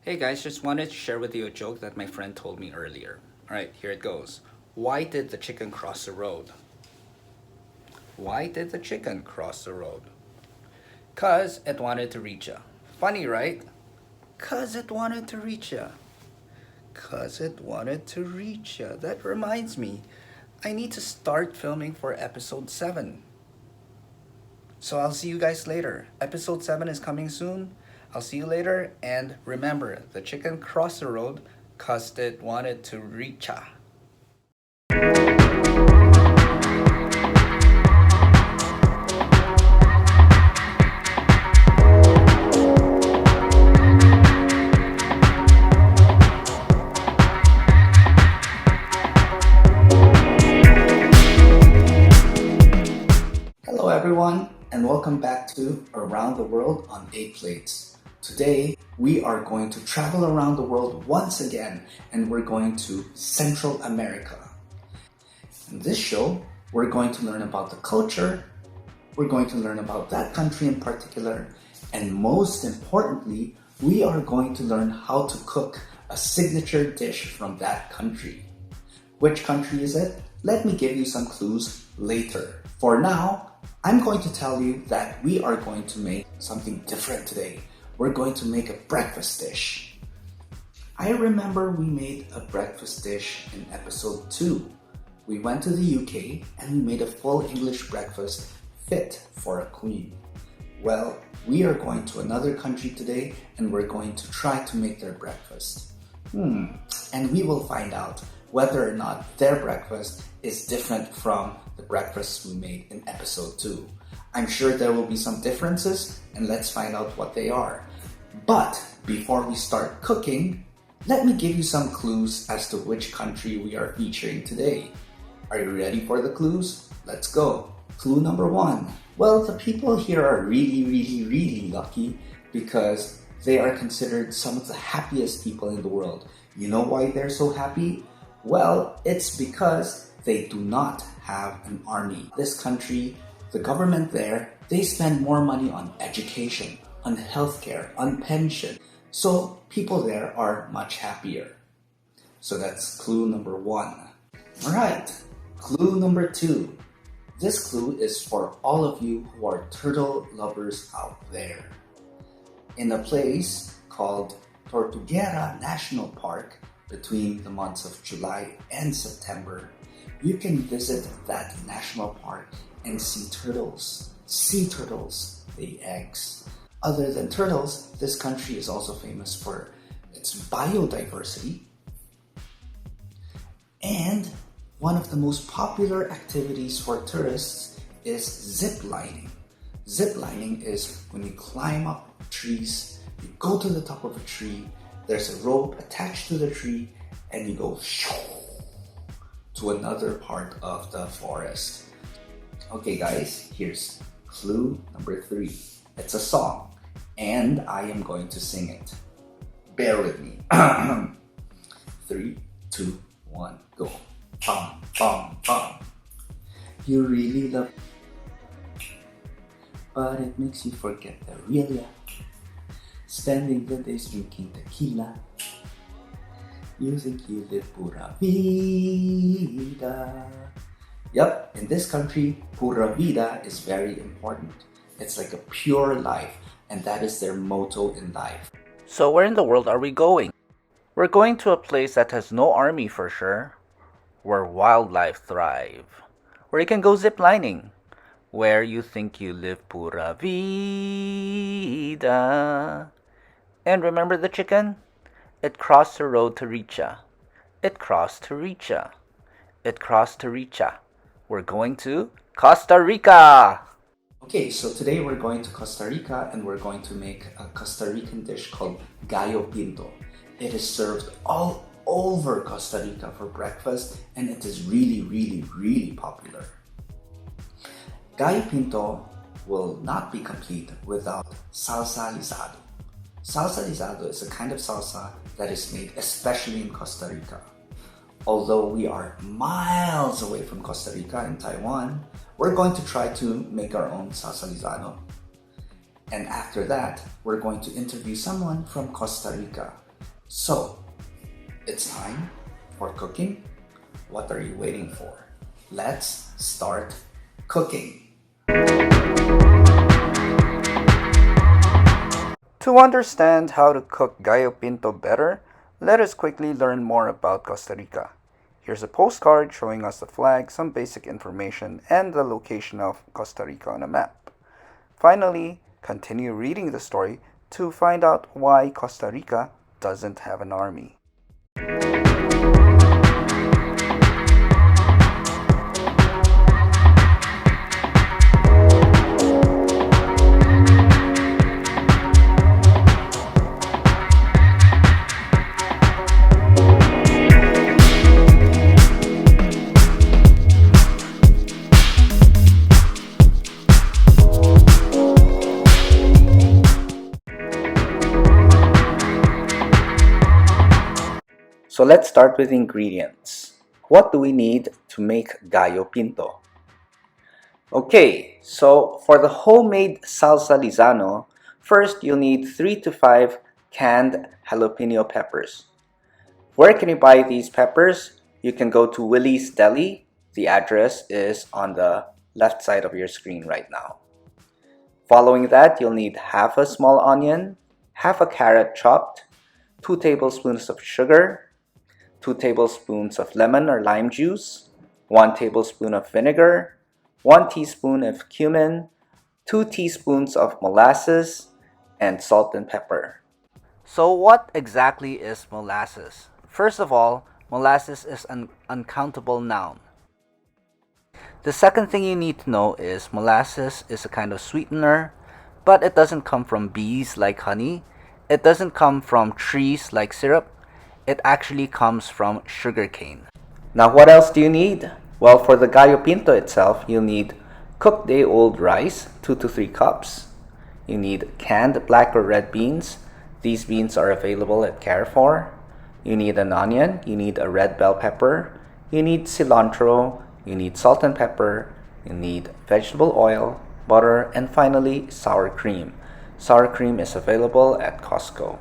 Hey guys, just wanted to share with you a joke that my friend told me earlier. Alright, here it goes. Why did the chicken cross the road? Why did the chicken cross the road? 'Cause it wanted to reach ya. Funny, right? 'Cause it wanted to reach ya. 'Cause it wanted to reach ya. That reminds me, I need to start filming for episode 7. So I'll see you guys later. Episode 7 is coming soon. I'll see you later, and remember, the chicken crossed the road 'cause it wanted to reach ya. Hello everyone, and welcome back to Around the World on 8 Plates. Today, we are going to travel around the world once again, and we're going to Central America. In this show, we're going to learn about the culture, we're going to learn about that country in particular, and most importantly, we are going to learn how to cook a signature dish from that country. Which country is it? Let me give you some clues later. For now, I'm going to tell you that we are going to make something different today. We're going to make a breakfast dish. I remember we made a breakfast dish in episode 2. We went to the UK and we made a full English breakfast fit for a queen. Well, we are going to another country today and we're going to try to make their breakfast. And we will find out whether or not their breakfast is different from the breakfast we made in episode 2. I'm sure there will be some differences, and let's find out what they are. But before we start cooking, let me give you some clues as to which country we are featuring today. Are you ready for the clues? Let's go. Clue number 1. Well, the people here are really lucky because they are considered some of the happiest people in the world. You know why they're so happy? Well, it's because they do not have an army. This country, the government there, they spend more money on education, on healthcare, on pension. So people there are much happier. So that's clue number 1. Alright, clue number 2. This clue is for all of you who are turtle lovers out there. In a place called Tortuguera National Park, between the months of July and September, you can visit that national park and see turtles. Sea turtles lay eggs. Other than turtles, this country is also famous for its biodiversity. And one of the most popular activities for tourists is zip lining. Zip lining is when you climb up trees, you go to the top of a tree, there's a rope attached to the tree, and you go to another part of the forest. Okay guys, here's clue number 3. It's a song, and I am going to sing it. Bear with me. 3, 2, 1, go. Bum, bum, bum. You really love, but it makes you forget the real ya. Spending the days drinking tequila. You think you live pura vida. Yup, in this country, pura vida is very important. It's like a pure life, and that is their motto in life. So where in the world are we going? We're going to a place that has no army for sure, where wildlife thrive, where you can go zip lining, where you think you live pura vida. And remember the chicken? It crossed the road to reach ya. It crossed to reach ya. It crossed to reach ya. We're going to Costa Rica! Okay, so today we're going to Costa Rica and we're going to make a Costa Rican dish called Gallo Pinto. It is served all over Costa Rica for breakfast and it is really popular. Gallo Pinto will not be complete without salsa lisado. Salsa lisado is a kind of salsa that is made especially in Costa Rica. Although we are miles away from Costa Rica in Taiwan, we're going to try to make our own salsa lisado. And after that, we're going to interview someone from Costa Rica So, it's time for cooking. What are you waiting for? Let's start cooking. To understand how to cook Gallo Pinto better, let us quickly learn more about Costa Rica. Here's a postcard showing us the flag, some basic information, and the location of Costa Rica on a map. Finally, continue reading the story to find out why Costa Rica doesn't have an army. So let's start with ingredients. What do we need to make Gallo Pinto? Okay, so for the homemade salsa Lizano, first you'll need 3 to 5 canned jalapeno peppers. Where can you buy these peppers? You can go to Willie's Deli. The address is on the left side of your screen right now. Following that, you'll need half a small onion, half a carrot chopped, 2 tablespoons of sugar, 2 tablespoons of lemon or lime juice, 1 tablespoon of vinegar, 1 teaspoon of cumin, 2 teaspoons of molasses, and salt and pepper. So what exactly is molasses? First of all, molasses is an uncountable noun. The second thing you need to know is molasses is a kind of sweetener, but it doesn't come from bees like honey. It doesn't come from trees like syrup. It actually comes from sugarcane. Now what else do you need? Well, for the Gallo Pinto itself, you'll need cooked day-old rice, 2 to 3 cups. You need canned black or red beans. These beans are available at Carrefour. You need an onion. You need a red bell pepper. You need cilantro. You need salt and pepper. You need vegetable oil, butter, and finally sour cream. Sour cream is available at Costco.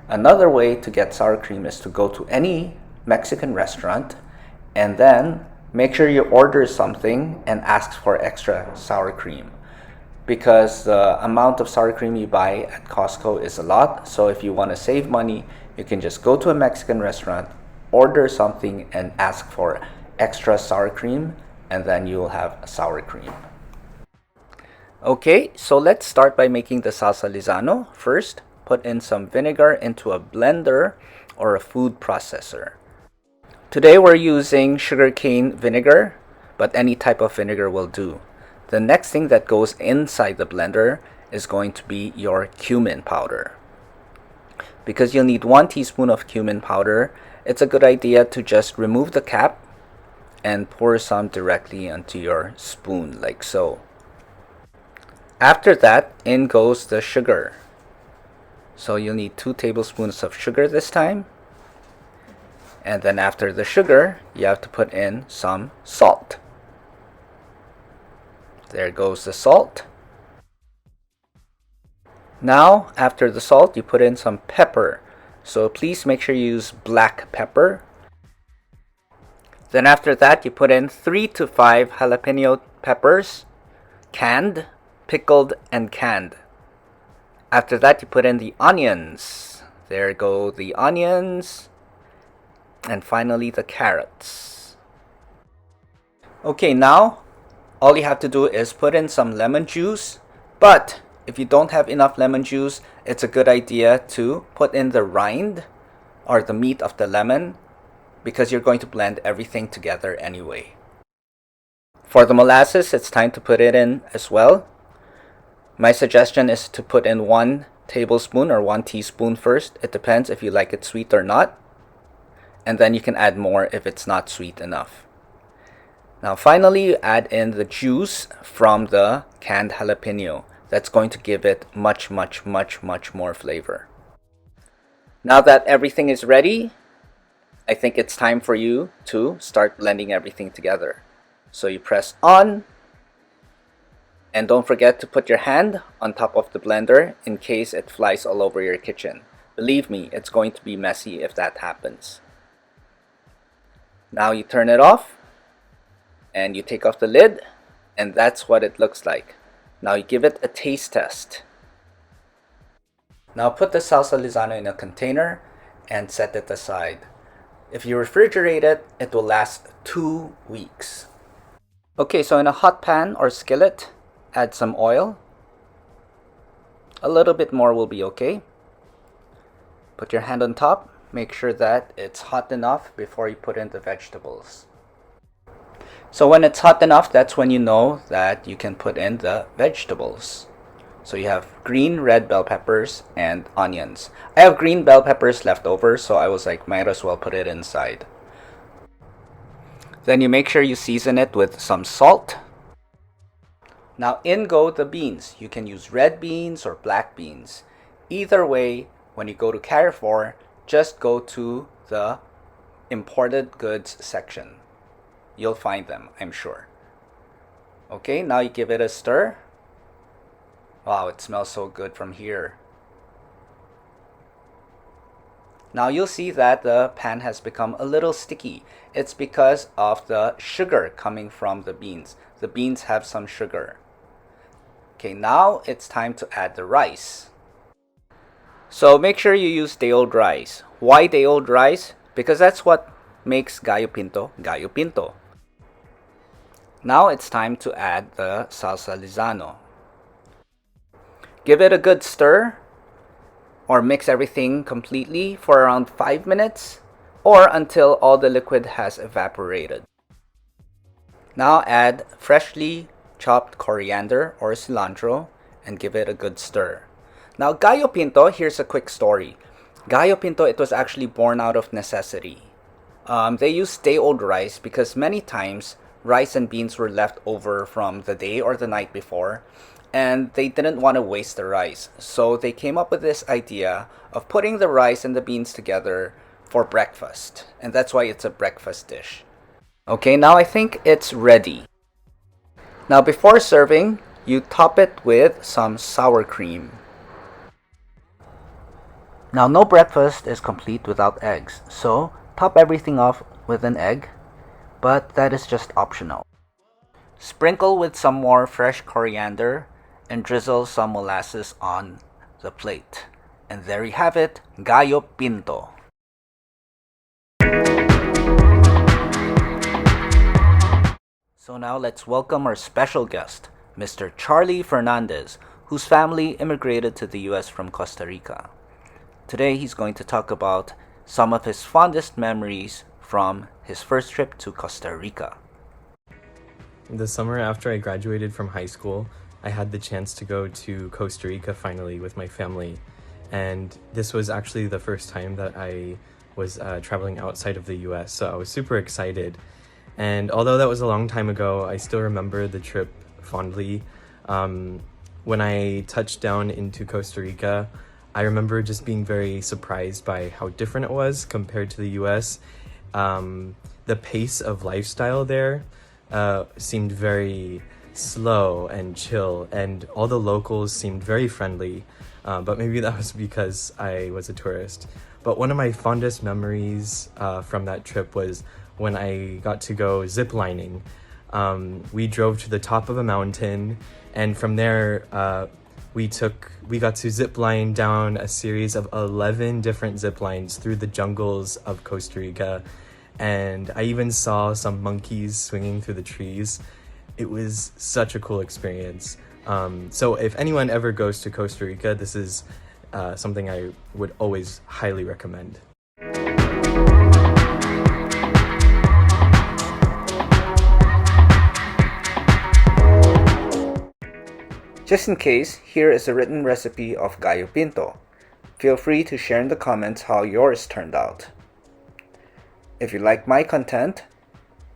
Another way to get sour cream is to go to any Mexican restaurant and then make sure you order something and ask for extra sour cream, because the amount of sour cream you buy at Costco is a lot. So if you want to save money, you can just go to a Mexican restaurant, order something, and ask for extra sour cream, and then you'll have sour cream. Okay, so let's start by making the salsa Lizano. First, put in some vinegar into a blender or a food processor. Today we're using sugarcane vinegar, but any type of vinegar will do. The next thing that goes inside the blender is going to be your cumin powder. Because you'll need 1 teaspoon of cumin powder, it's a good idea to just remove the cap and pour some directly onto your spoon like so. After that, in goes the sugar. So you'll need 2 tablespoons of sugar this time. And then after the sugar, you have to put in some salt. There goes the salt. Now, after the salt, you put in some pepper. So please make sure you use black pepper. Then after that, you put in 3 to 5 jalapeno peppers, canned, pickled, and canned. After that, you put in the onions. There go the onions. And finally, the carrots. Okay, now all you have to do is put in some lemon juice. But if you don't have enough lemon juice, it's a good idea to put in the rind or the meat of the lemon, because you're going to blend everything together anyway. For the molasses, it's time to put it in as well. My suggestion is to put in 1 tablespoon or 1 teaspoon first. It depends if you like it sweet or not. And then you can add more if it's not sweet enough. Now finally, you add in the juice from the canned jalapeno. That's going to give it much more flavor. Now that everything is ready, I think it's time for you to start blending everything together. So you press on. And don't forget to put your hand on top of the blender in case it flies all over your kitchen. Believe me, it's going to be messy if that happens. Now you turn it off and you take off the lid, and that's what it looks like. Now you give it a taste test. Now put the salsa Lizano in a container and set it aside. If you refrigerate it, it will last 2 weeks. Okay, so in a hot pan or skillet, add some oil. A little bit more will be okay. Put your hand on top. Make sure that it's hot enough before you put in the vegetables. So when it's hot enough, that's when you know that you can put in the vegetables. So you have green, red bell peppers, and onions. I have green bell peppers left over, so I was like, might as well put it inside. Then you make sure you season it with some salt. Now in go the beans. You can use red beans or black beans. Either way, when you go to Carrefour, just go to the imported goods section. You'll find them, I'm sure. Okay, now you give it a stir. Wow, it smells so good from here. Now you'll see that the pan has become a little sticky. It's because of the sugar coming from the beans. The beans have some sugar. Okay, now it's time to add the rice. So make sure you use day-old rice. Why day-old rice? Because that's what makes gallo pinto gallo pinto. Now it's time to add the salsa Lizano. Give it a good stir, or mix everything completely for around 5 minutes, or until all the liquid has evaporated. Now add freshly chopped coriander or cilantro and give it a good stir. Now gallo pinto, here's a quick story. Gallo pinto, it was actually born out of necessity. They used day-old rice because many times rice and beans were left over from the day or the night before, and they didn't want to waste the rice. So they came up with this idea of putting the rice and the beans together for breakfast. And that's why it's a breakfast dish. Okay, now I think it's ready. Now before serving, you top it with some sour cream. Now no breakfast is complete without eggs, so top everything off with an egg, but that is just optional. Sprinkle with some more fresh coriander and drizzle some molasses on the plate. And there you have it, gallo pinto. So now let's welcome our special guest, Mr. Charlie Fernandez, whose family immigrated to the US from Costa Rica. Today he's going to talk about some of his fondest memories from his first trip to Costa Rica. The summer after I graduated from high school, I had the chance to go to Costa Rica finally with my family. And this was actually the first time that I was traveling outside of the US, so I was super excited. And although that was a long time ago, I still remember the trip fondly. When I touched down into Costa Rica, I remember just being very surprised by how different it was compared to the US. The pace of lifestyle there seemed very slow and chill, and all the locals seemed very friendly, but maybe that was because I was a tourist. But one of my fondest memories from that trip was when I got to go ziplining. We drove to the top of a mountain, and from there we got to zipline down a series of 11 different ziplines through the jungles of Costa Rica, and I even saw some monkeys swinging through the trees. It was such a cool experience. So if anyone ever goes to Costa Rica, this is something I would always highly recommend. Just in case, here is a written recipe of gallo pinto. Feel free to share in the comments how yours turned out. If you like my content,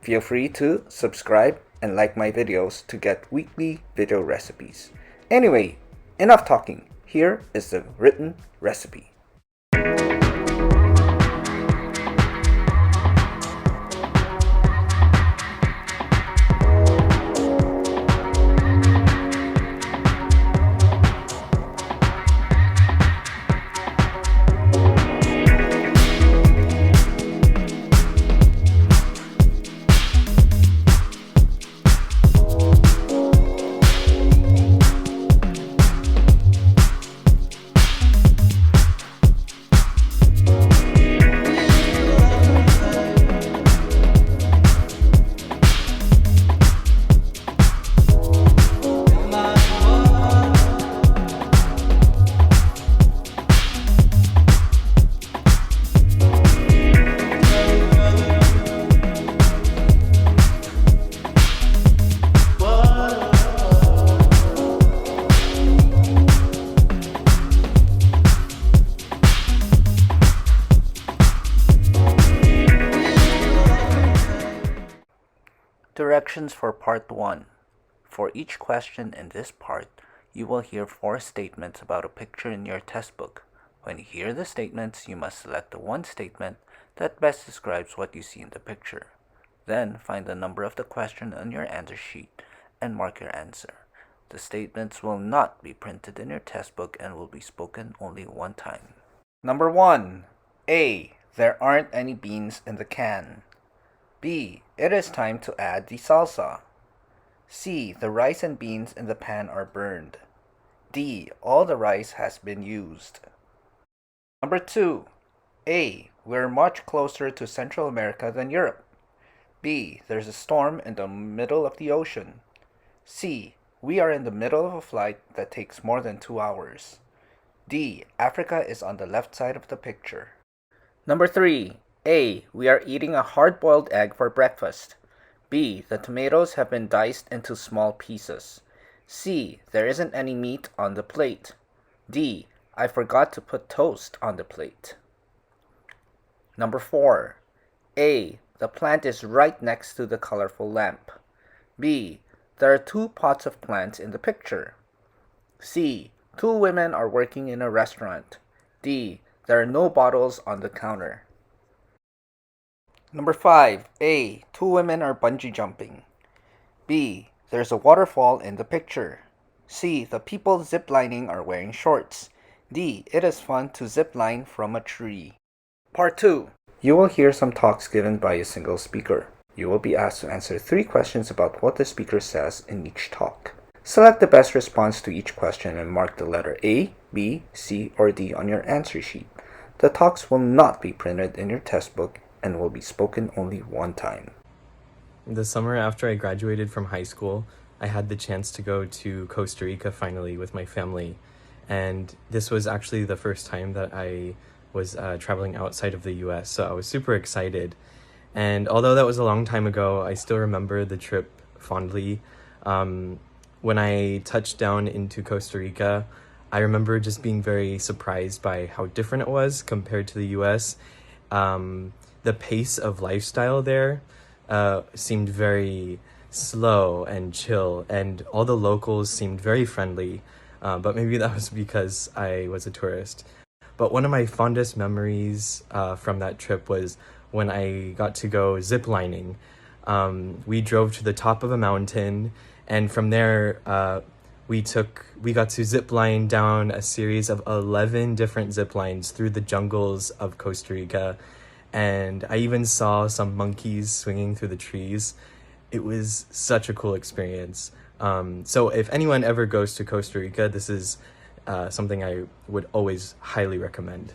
feel free to subscribe and like my videos to get weekly video recipes. Anyway, enough talking. Here is the written recipe. Instructions for Part 1. For each question in this part, you will hear 4 statements about a picture in your test book. When you hear the statements, you must select the one statement that best describes what you see in the picture. Then find the number of the question on your answer sheet and mark your answer. The statements will not be printed in your test book and will be spoken only one time. Number 1. A. There aren't any beans in the can. B. It is time to add the salsa. C. The rice and beans in the pan are burned. D. All the rice has been used. Number 2. A. We're much closer to Central America than Europe. B. There's a storm in the middle of the ocean. C. We are in the middle of a flight that takes more than 2 hours. D. Africa is on the left side of the picture. Number 3. A. We are eating a hard-boiled egg for breakfast. B. The tomatoes have been diced into small pieces. C. There isn't any meat on the plate. D. I forgot to put toast on the plate. Number 4. A. The plant is right next to the colorful lamp. B. There are 2 pots of plants in the picture. C. 2 women are working in a restaurant. D. There are no bottles on the counter. Number 5. A. 2 women are bungee jumping. B. There's a waterfall in the picture. C. The people ziplining are wearing shorts. D. It is fun to zipline from a tree. Part 2. You will hear some talks given by a single speaker. You will be asked to answer 3 questions about what the speaker says in each talk. Select the best response to each question and mark the letter A, B, C, or D on your answer sheet. The talks will not be printed in your test book and will be spoken only one time. The summer after I graduated from high school, I had the chance to go to Costa Rica finally with my family. And this was actually the first time that I was traveling outside of the US, so I was super excited. And although that was a long time ago, I still remember the trip fondly. When I touched down into Costa Rica, I remember just being very surprised by how different it was compared to the US. The pace of lifestyle there seemed very slow and chill, and all the locals seemed very friendly, but maybe that was because I was a tourist. But one of my fondest memories from that trip was when I got to go ziplining. We drove to the top of a mountain, and from there we got to zipline down a series of 11 different zip lines through the jungles of Costa Rica, and I even saw some monkeys swinging through the trees. It was such a cool experience. So if anyone ever goes to Costa Rica, this is something I would always highly recommend.